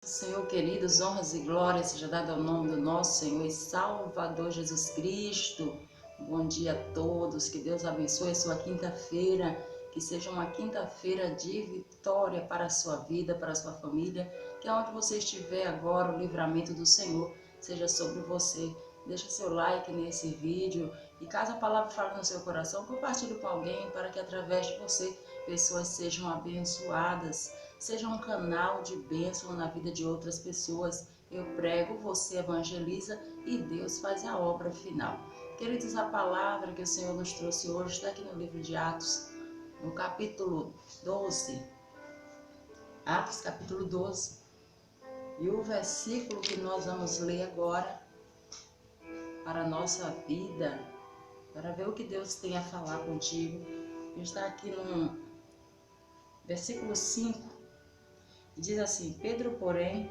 Senhor queridos, honras e glórias seja dada ao nome do nosso Senhor e Salvador Jesus Cristo. Bom dia a todos, que Deus abençoe a sua quinta-feira, que seja uma quinta-feira de vitória para a sua vida, para a sua família, que aonde você estiver agora, o livramento do Senhor seja sobre você. Deixa seu like nesse vídeo e caso a palavra fale no seu coração, compartilhe com alguém para que através de você pessoas sejam abençoadas. Seja um canal de bênção na vida de outras pessoas. Eu prego, você evangeliza e Deus faz a obra final. Queridos, a palavra que o Senhor nos trouxe hoje está aqui no livro de Atos, no capítulo 12. Atos, capítulo 12. E o versículo que nós vamos ler agora para a nossa vida, para ver o que Deus tem a falar contigo, está aqui no versículo 5. Diz assim: Pedro, porém,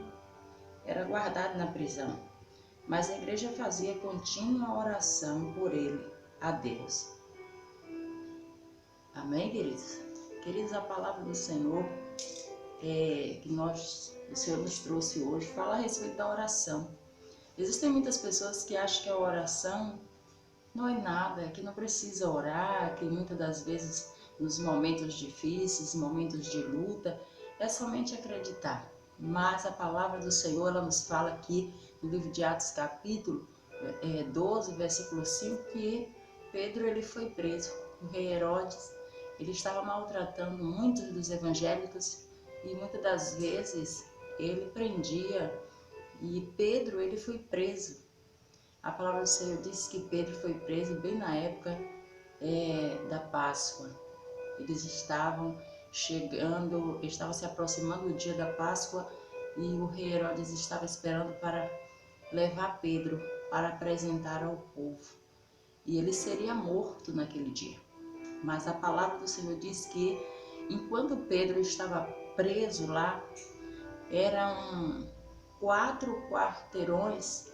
era guardado na prisão, mas a igreja fazia contínua oração por ele a Deus. Amém, queridos? Queridos, a palavra do Senhor que o Senhor nos trouxe hoje fala a respeito da oração. Existem muitas pessoas que acham que a oração não é nada, que não precisa orar, que muitas das vezes nos momentos difíceis, momentos de luta, é somente acreditar. Mas a palavra do Senhor, ela nos fala aqui no livro de Atos, capítulo 12, versículo 5, que Pedro ele foi preso. O rei Herodes ele estava maltratando muitos dos evangélicos e muitas das vezes ele prendia. E Pedro ele foi preso. A palavra do Senhor diz que Pedro foi preso bem na época da Páscoa. Eles estavam chegando, estavam se aproximando do dia da Páscoa e o rei Herodes estava esperando para levar Pedro para apresentar ao povo. E ele seria morto naquele dia. Mas a palavra do Senhor diz que enquanto Pedro estava preso lá, eram 4 quarteirões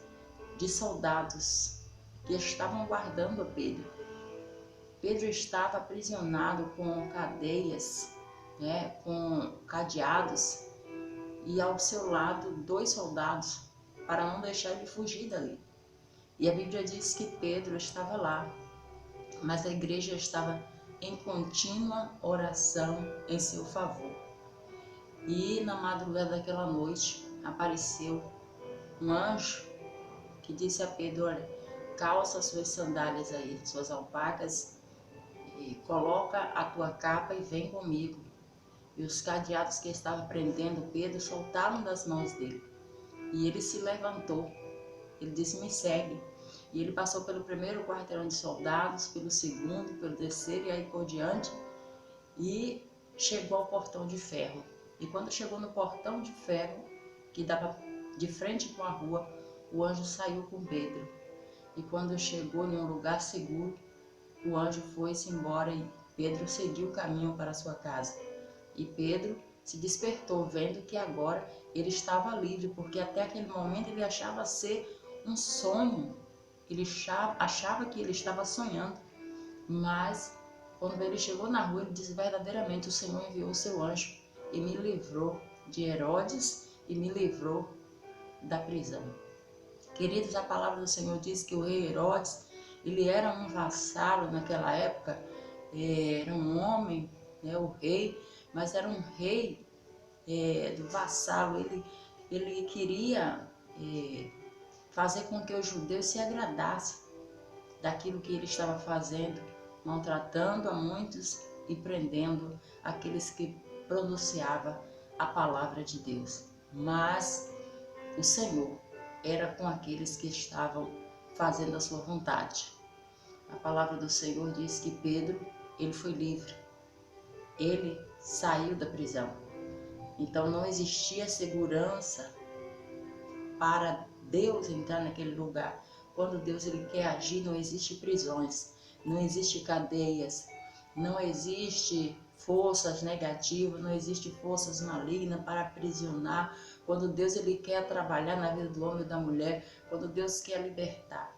de soldados que estavam guardando Pedro. Pedro estava aprisionado com cadeias, com cadeados, e ao seu lado 2 soldados para não deixar ele fugir dali. E a Bíblia diz que Pedro estava lá, mas a igreja estava em contínua oração em seu favor. E na madrugada daquela noite apareceu um anjo que disse a Pedro: olha, calça suas sandálias aí, suas alpacas, e coloca a tua capa e vem comigo. E os cadeados que estavam prendendo Pedro soltaram das mãos dele. E ele se levantou. Ele disse: me segue. E ele passou pelo primeiro quarteirão de soldados, pelo segundo, pelo terceiro e aí por diante. E chegou ao portão de ferro. E quando chegou no portão de ferro, que dava de frente com a rua, o anjo saiu com Pedro. E quando chegou em um lugar seguro, o anjo foi-se embora e Pedro seguiu o caminho para sua casa. E Pedro se despertou, vendo que agora ele estava livre, porque até aquele momento ele achava ser um sonho. Ele achava que ele estava sonhando. Mas quando ele chegou na rua, ele disse: verdadeiramente o Senhor enviou o seu anjo e me livrou de Herodes e me livrou da prisão. Queridos, a palavra do Senhor diz que o rei Herodes, ele era um vassalo naquela época, era um homem, o rei, mas era um rei do vassalo. Ele queria fazer com que os judeus se agradassem daquilo que ele estava fazendo, maltratando a muitos e prendendo aqueles que pronunciavam a palavra de Deus. Mas o Senhor era com aqueles que estavam fazendo a sua vontade. A palavra do Senhor diz que Pedro, ele foi livre. Ele saiu da prisão. Então não existia segurança para Deus entrar naquele lugar. Quando Deus ele quer agir, não existe prisões, não existe cadeias, não existe forças negativas, não existe forças malignas para aprisionar. Quando Deus ele quer trabalhar na vida do homem e da mulher, quando Deus quer libertar.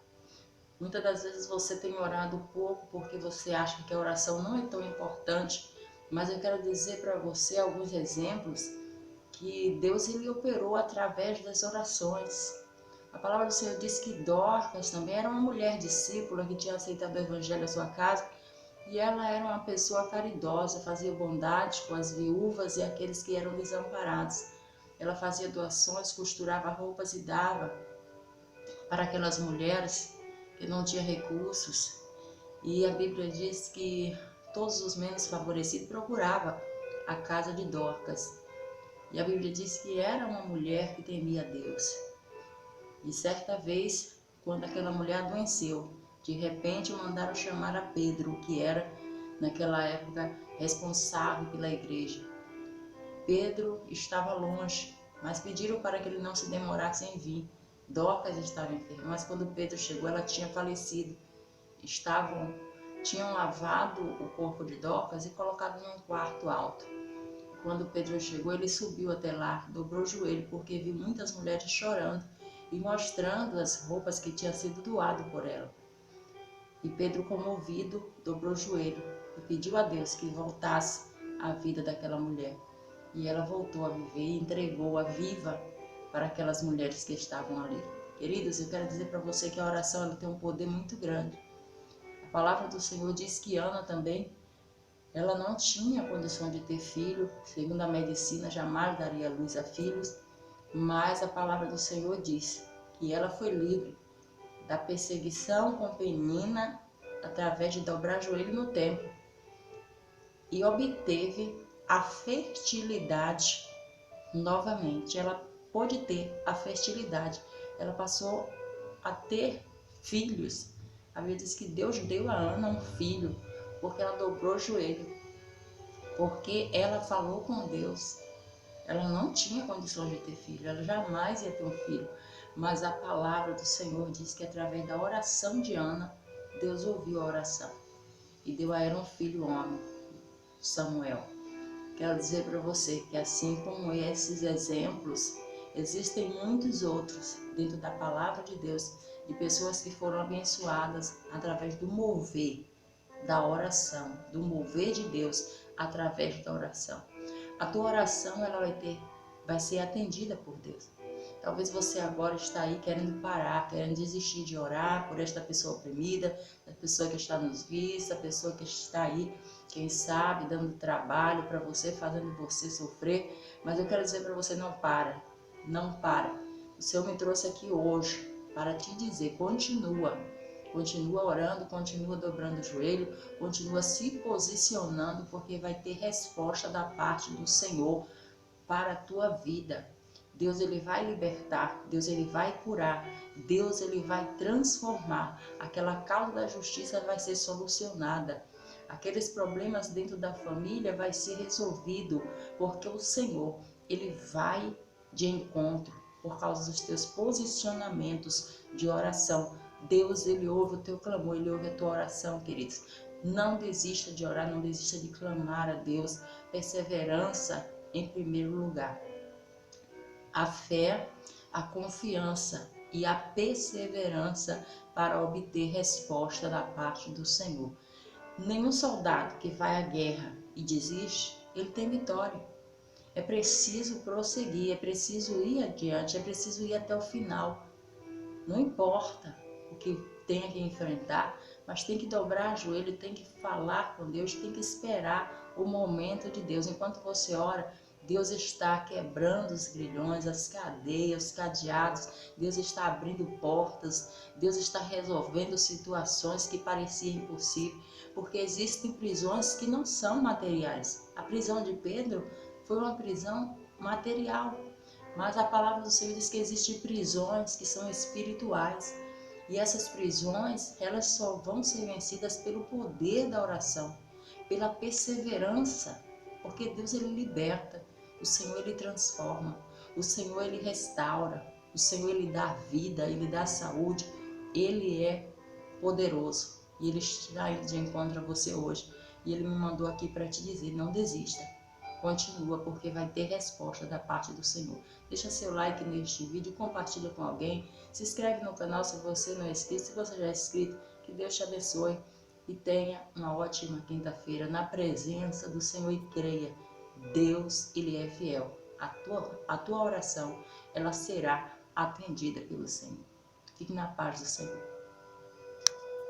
Muitas das vezes você tem orado pouco porque você acha que a oração não é tão importante, mas eu quero dizer para você alguns exemplos que Deus ele operou através das orações. A palavra do Senhor diz que Dorcas também era uma mulher discípula que tinha aceitado o evangelho à sua casa, e ela era uma pessoa caridosa, fazia bondade com as viúvas e aqueles que eram desamparados. Ela fazia doações, costurava roupas e dava para aquelas mulheres que não tinham recursos. E a Bíblia diz que todos os menos favorecidos procuravam a casa de Dorcas. E a Bíblia diz que era uma mulher que temia a Deus. E certa vez, quando aquela mulher adoeceu, de repente mandaram chamar a Pedro, que era, naquela época, responsável pela igreja. Pedro estava longe, mas pediram para que ele não se demorasse em vir. Dorcas estava enferma, mas quando Pedro chegou, ela tinha falecido. Tinham lavado o corpo de Dorcas e colocado num quarto alto. Quando Pedro chegou, ele subiu até lá, dobrou o joelho, porque viu muitas mulheres chorando e mostrando as roupas que tinham sido doado por ela. E Pedro, comovido, dobrou o joelho e pediu a Deus que voltasse a vida daquela mulher. E ela voltou a viver e entregou-a viva para aquelas mulheres que estavam ali. Queridos, eu quero dizer para você que a oração ela tem um poder muito grande. A palavra do Senhor diz que Ana também, ela não tinha condição de ter filho, segundo a medicina, jamais daria luz a filhos, mas a palavra do Senhor diz que ela foi livre da perseguição com Penina através de dobrar joelho no templo e obteve a fertilidade novamente. Ela pôde ter a fertilidade, ela passou a ter filhos. A Bíblia diz que Deus deu a Ana um filho, porque ela dobrou o joelho, porque ela falou com Deus. Ela não tinha condições de ter filho, ela jamais ia ter um filho, mas a palavra do Senhor diz que através da oração de Ana, Deus ouviu a oração e deu a ela um filho homem, Samuel. Quero dizer para você que assim como esses exemplos, existem muitos outros dentro da palavra de Deus, de pessoas que foram abençoadas através do mover da oração, do mover de Deus através da oração. A tua oração ela vai ser atendida por Deus. Talvez você agora está aí querendo parar, querendo desistir de orar por esta pessoa oprimida, a pessoa que está nos vistos, a pessoa que está aí, quem sabe, dando trabalho para você, fazendo você sofrer. Mas eu quero dizer para você, não para, não para. O Senhor me trouxe aqui hoje para te dizer, continua orando, continua dobrando o joelho, continua se posicionando, porque vai ter resposta da parte do Senhor para a tua vida. Deus ele vai libertar, Deus ele vai curar, Deus ele vai transformar. Aquela causa da justiça vai ser solucionada. Aqueles problemas dentro da família vai ser resolvido, porque o Senhor ele vai de encontro por causa dos teus posicionamentos de oração. Deus ele ouve o teu clamor, ele ouve a tua oração, queridos. Não desista de orar, não desista de clamar a Deus. Perseverança em primeiro lugar. A fé, a confiança e a perseverança para obter resposta da parte do Senhor. Nenhum soldado que vai à guerra e desiste, ele tem vitória. É preciso prosseguir, é preciso ir adiante, é preciso ir até o final. Não importa o que tenha que enfrentar, mas tem que dobrar o joelho, tem que falar com Deus, tem que esperar o momento de Deus. Enquanto você ora, Deus está quebrando os grilhões, as cadeias, os cadeados, Deus está abrindo portas, Deus está resolvendo situações que pareciam impossíveis, porque existem prisões que não são materiais. A prisão de Pedro foi uma prisão material, mas a palavra do Senhor diz que existem prisões que são espirituais, e essas prisões, elas só vão ser vencidas pelo poder da oração, pela perseverança, porque Deus ele liberta. O Senhor ele transforma, o Senhor ele restaura, o Senhor ele dá vida, ele dá saúde, ele é poderoso e ele está indo de encontro a você hoje. E ele me mandou aqui para te dizer, não desista, continua porque vai ter resposta da parte do Senhor. Deixa seu like neste vídeo, compartilha com alguém, se inscreve no canal se você não é inscrito, se você já é inscrito, que Deus te abençoe e tenha uma ótima quinta-feira na presença do Senhor e creia. Deus, ele é fiel. a tua oração, ela será atendida pelo Senhor. Fique na paz do Senhor.